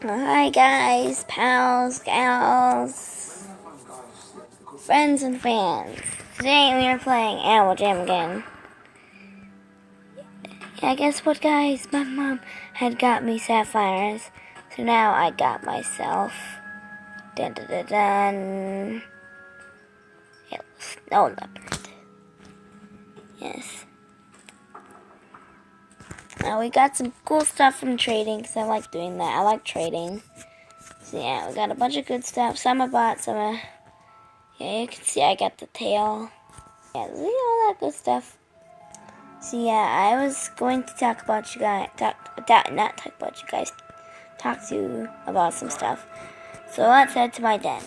Hi guys, pals, gals, friends and fans. Today we are playing Animal Jam again. Yeah, guess what guys? My mom had got me sapphires. So now I got myself. Dun dun dun dun. Snow leopard. Yes. Now we got some cool stuff from trading because I like doing that. I like trading. So yeah, we got a bunch of good stuff. Some I bought, some I... Yeah, you can see I got the tail. Yeah, see all that good stuff. So yeah, I was going to talk about you guys, talk to you about some stuff. So let's head to my den.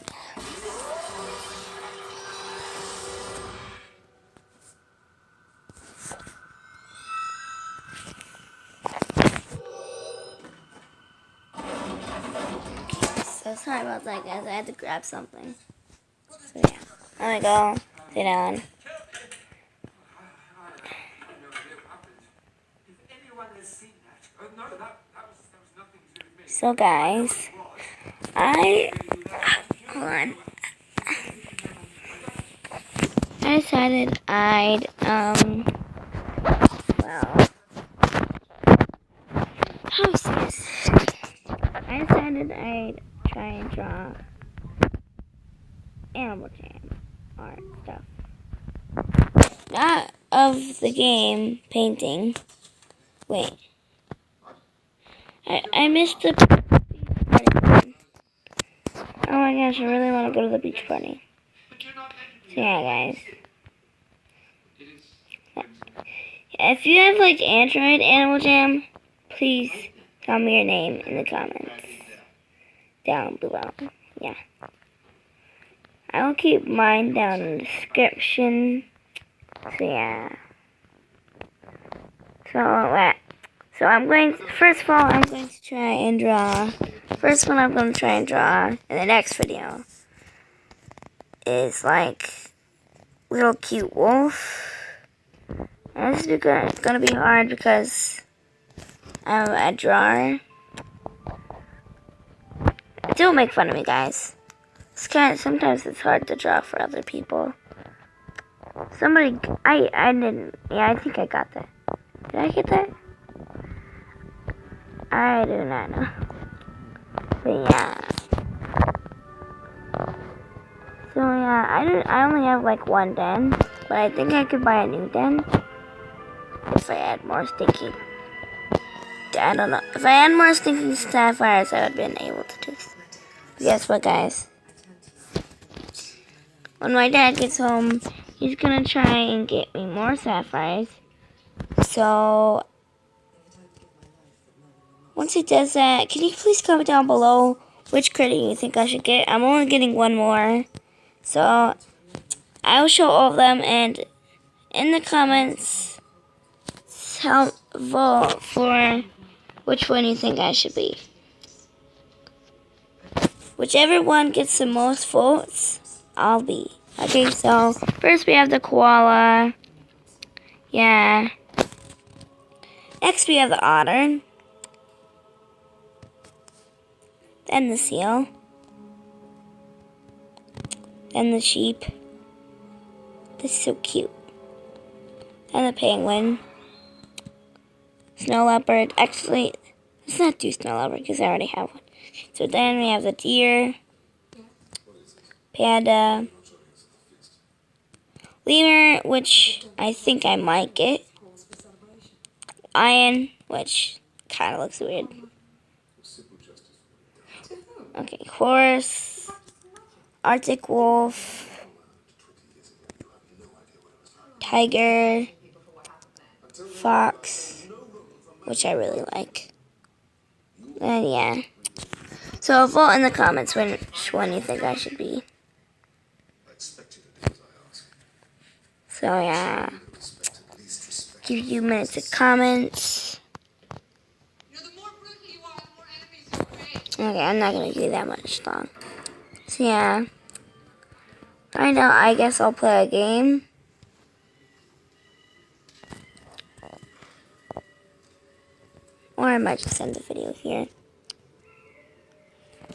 So sorry about that guys, I had to grab something. So yeah, there we go, sit down. So guys, hold on. I decided well, how's this? I decided I'd try and draw Animal Jam art stuff. Not of the game painting. Wait. I missed the beach party. Oh my gosh, I really want to go to the beach party. So yeah, guys. If you have like Android Animal Jam, please tell me your name in the comments down below. Yeah. I will keep mine down in the description. So yeah. So I'm going to, first of all, I'm going to try and draw. First one I'm going to try and draw in the next video is like little cute wolf. And this is going to be hard because I'm a drawer. Don't make fun of me, guys. Sometimes it's hard to draw for other people. I didn't, yeah, I think I got that. Did I get that? I do not know. But yeah. So yeah, I only have like one den, but I think I could buy a new den if I had more stinking. I don't know. If I had more stinking sapphires, I would have been able to do this. But guess what, guys? When my dad gets home, he's gonna try and get me more sapphires. So once he does that, can you please comment down below which critter you think I should get? I'm only getting one more. So I will show all of them, and in the comments, vote for which one you think I should be. Whichever one gets the most votes, I'll be. Okay, so first we have the koala. Yeah. Next we have the otter. Then the seal. Then the sheep. This is so cute. Then the penguin. Snow leopard. Actually, let's not do snow leopard because I already have one. So then we have the deer. Panda. Lemur, which I think I might get. Lion, which kind of looks weird. Okay, horse. Arctic wolf. Tiger. Fox, which I really like. And yeah. So vote in the comments which one you think I should be. So yeah. Give you a minute to comment. Okay, I'm not gonna do that much long. So yeah. Right now I guess I'll play a game. Or I might just end the video here.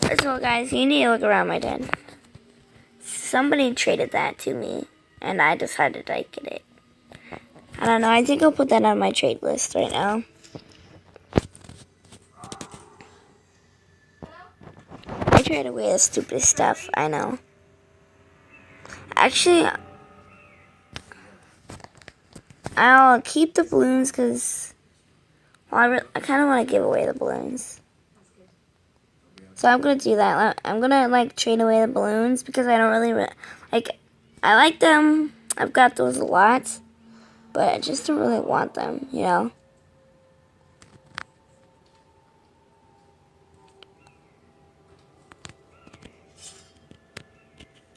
First of all, guys, you need to look around my den. Somebody traded that to me, and I decided I'd get it. I don't know, I think I'll put that on my trade list right now. I trade away the stupid stuff, I know. Actually, I'll keep the balloons because, well, I kind of want to give away the balloons. So I'm going to do that. I'm going to, like, trade away the balloons because I don't really, like, I like them. I've got those a lot, but I just don't really want them, you know?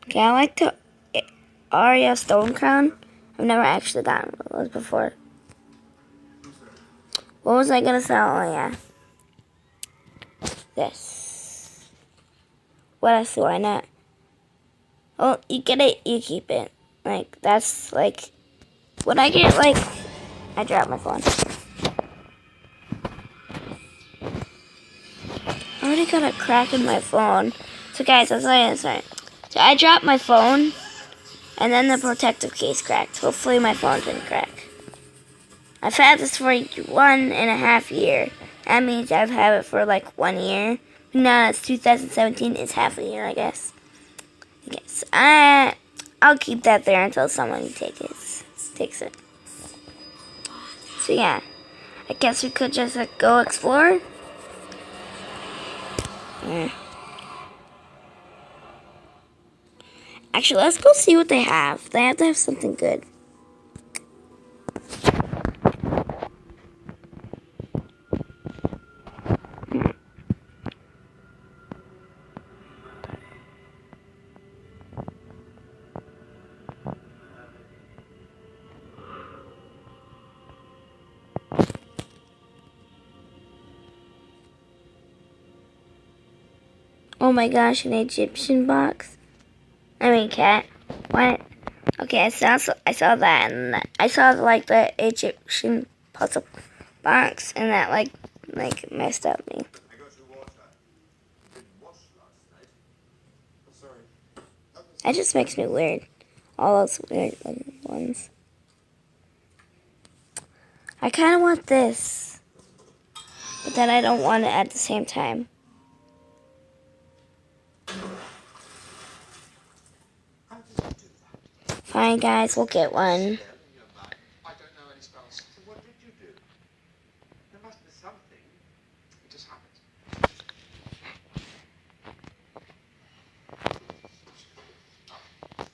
Okay, I like the Arya Stone Crown. I've never actually gotten one of those before. What was I going to sell? Oh, yeah. This. What else do I not? Oh, you get it, you keep it. Like, that's, like, what I get, like, I dropped my phone. I already got a crack in my phone. So, guys, I'll tell you sorry. So, I dropped my phone, and then the protective case cracked. Hopefully, my phone didn't crack. I've had this for 1.5 years. That means I've had it for, like, 1 year. Now it's 2017. It's half a year, I guess. Yes, I'll keep that there until someone takes it. So yeah, I guess we could just go explore. Actually, let's go see what they have. They have to have something good. Oh my gosh, an Egyptian box. I mean cat. What? Okay, I saw that, and I saw like the Egyptian puzzle box, and that like messed up me. That just makes me weird. All those weird ones. I kind of want this, but then I don't want it at the same time. Fine, guys, we'll get one. I don't know any spells. So what did you do? There must be something. It just happened.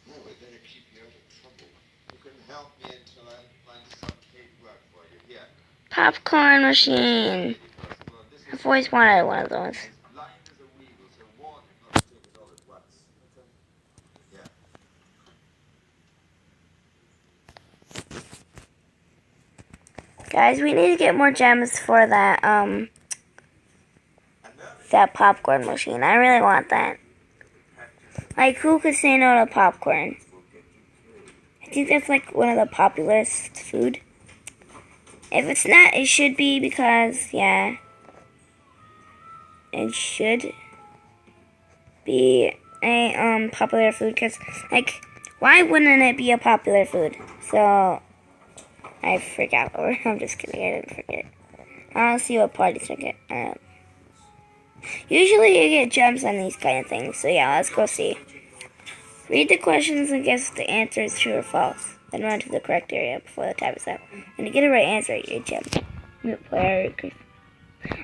No, we're going to keep you out of trouble. You can help me until I find some cakework for you. Here. Popcorn machine. I've always wanted one of those. Guys, we need to get more gems for that popcorn machine. I really want that. Like, who could say no to popcorn? I think that's like one of the popularest food. If it's not, it should be because, yeah, it should be a popular food. Because, like, why wouldn't it be a popular food? So I forgot. I'm just kidding. I didn't forget. I'll see what parties I get. Usually you get gems on these kind of things. So yeah, let's go see. Read the questions and guess if the answer is true or false. Then run to the correct area before the time is up. And to get a right answer, you get gem. Mute player.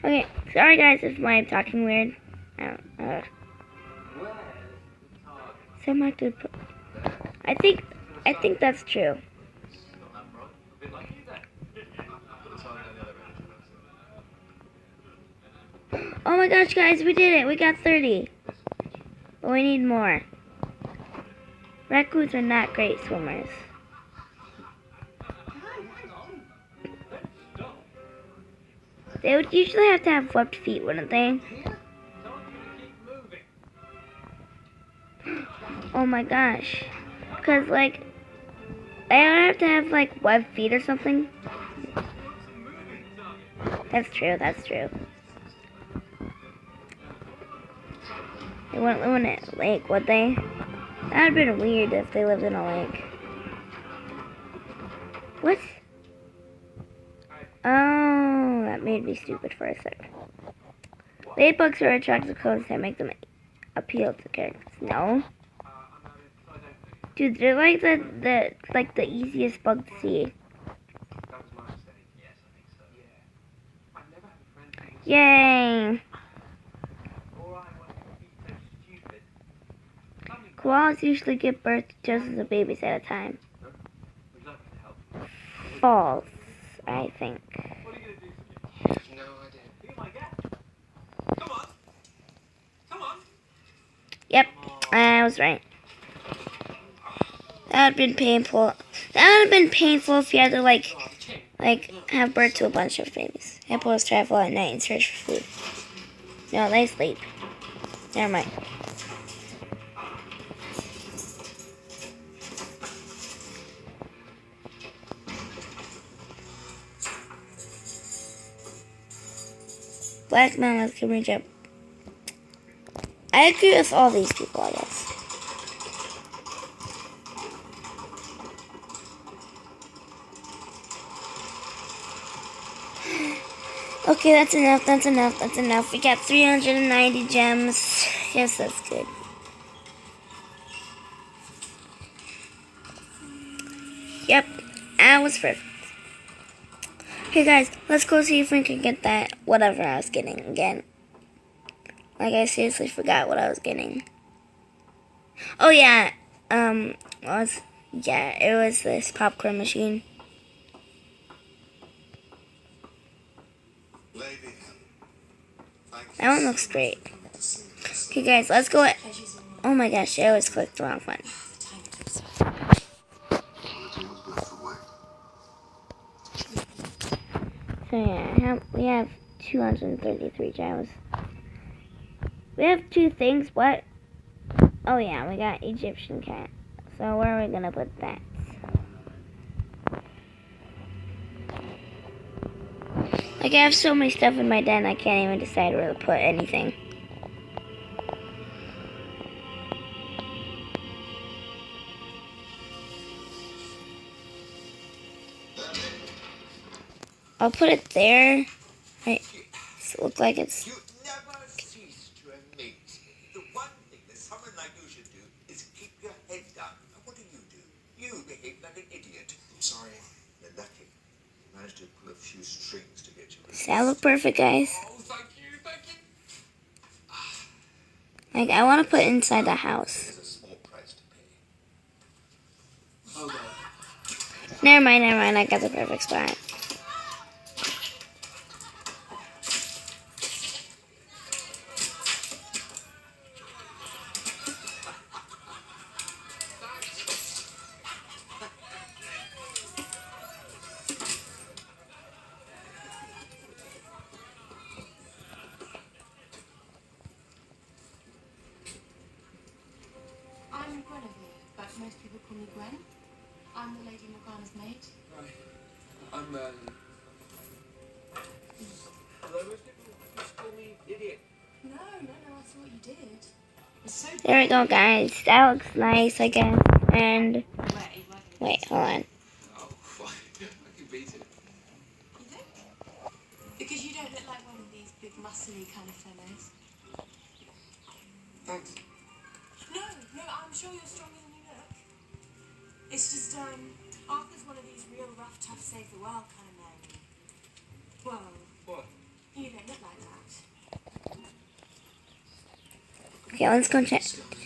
Okay, sorry guys if I'm talking weird. I think that's true. Oh my gosh, guys, we did it. We got 30. But we need more. Raccoons are not great swimmers. They would usually have to have webbed feet, wouldn't they? Oh my gosh. Because, like, they would have to have, like, webbed feet or something. That's true, that's true. They wouldn't live in a lake, would they? That would have been weird if they lived in a lake. What? Oh, that made me stupid for a sec. Ladybugs are attractive colors that make them appeal to characters. No? Dude, they're like the easiest bug to see. That was my mistake. Yes, I think so. Yeah. I've never had a friend who was Yay! all I want to be so stupid. Koalas usually give birth to dozens of babies at a time. Would you like me to help? False, I think. What are you going to do for me? I have no idea. Be my guest. Come on. Come on. Yep, I was right. That would have been painful. That would have been painful if you had to like have birth to a bunch of babies. Hippos travel at night and search for food. No, they sleep. Never mind. Black mammals can reach up. I agree with all these people, I guess. Okay, that's enough, that's enough, that's enough. We got 390 gems. Yes, that's good. Yep, I was perfect. Okay, guys, let's go see if we can get that whatever I was getting again. Like, I seriously forgot what I was getting. Oh, yeah, it was this popcorn machine. That one looks great. Okay, guys, let's go. Oh my gosh, I always clicked the wrong one. So yeah, we have 233 gems. We have 2 things. What? Oh yeah, we got Egyptian cat. So where are we gonna put that? Like, I have so many stuff in my den, I can't even decide where to put anything. I'll put it there. Right. So it looks like it's... You never cease to amaze me. The one thing that someone like you should do is keep your head down. And what do? You behave like an idiot. I'm sorry. You're lucky. You managed to pull a few strings to get you released. Does that look perfect, guys? Oh, thank you, thank you. Like, I want to put it inside the house. There's a small price to pay. Okay. Never mind, I got the perfect spot. I'm Guinevere, but most people call me Gwen. I'm the Lady Morgana's maid. Right. I'm, Hello, most people just call me idiot. No, I saw what you did. It's so There we go, guys. That looks nice, I guess. And... wait, hold on. Oh, fine. I can beat it. You think? Because you don't look like one of these big muscly kind of fellows. Thanks. No, I'm sure you're stronger than you look. It's just, Arthur's one of these real rough, tough, save the world kind of men. Well, What? you don't look like that. Okay, let's go check.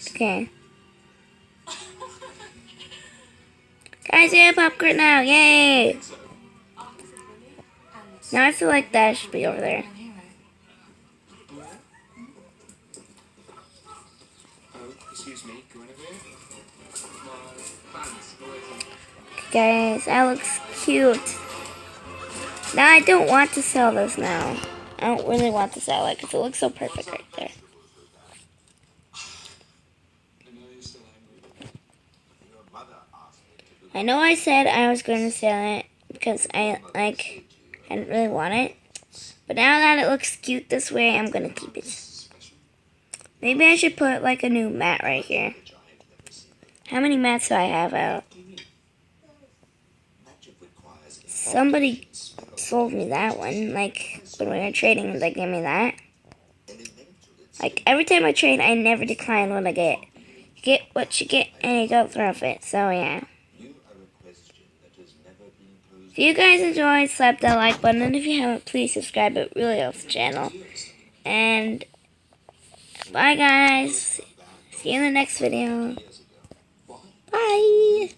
Okay. Guys, we have popcorn now. Yay! Arthur's a bully, and Now I feel like that should be over there. a hero. Where? Oh, excuse me, Guinevere. My fans always on. Guys, that looks cute. Now I don't want to sell this now. I don't really want to sell it because it looks so perfect right there. I know you're still angry. Your mother asked me to do I know I said I was going to sell it because I didn't really want it. But now that it looks cute this way, I'm going to keep it. Special. Maybe I should put like a new mat right here. How many mats do I have out? Somebody sold me that one. Like, when we were trading, they gave me that. Like, every time I trade, I never decline what I get. You get what you get, and you don't throw it. So, yeah. If you guys enjoyed, slap that like button. And if you haven't, please subscribe. It really helps the channel. And, bye, guys. See you in the next video. Bye.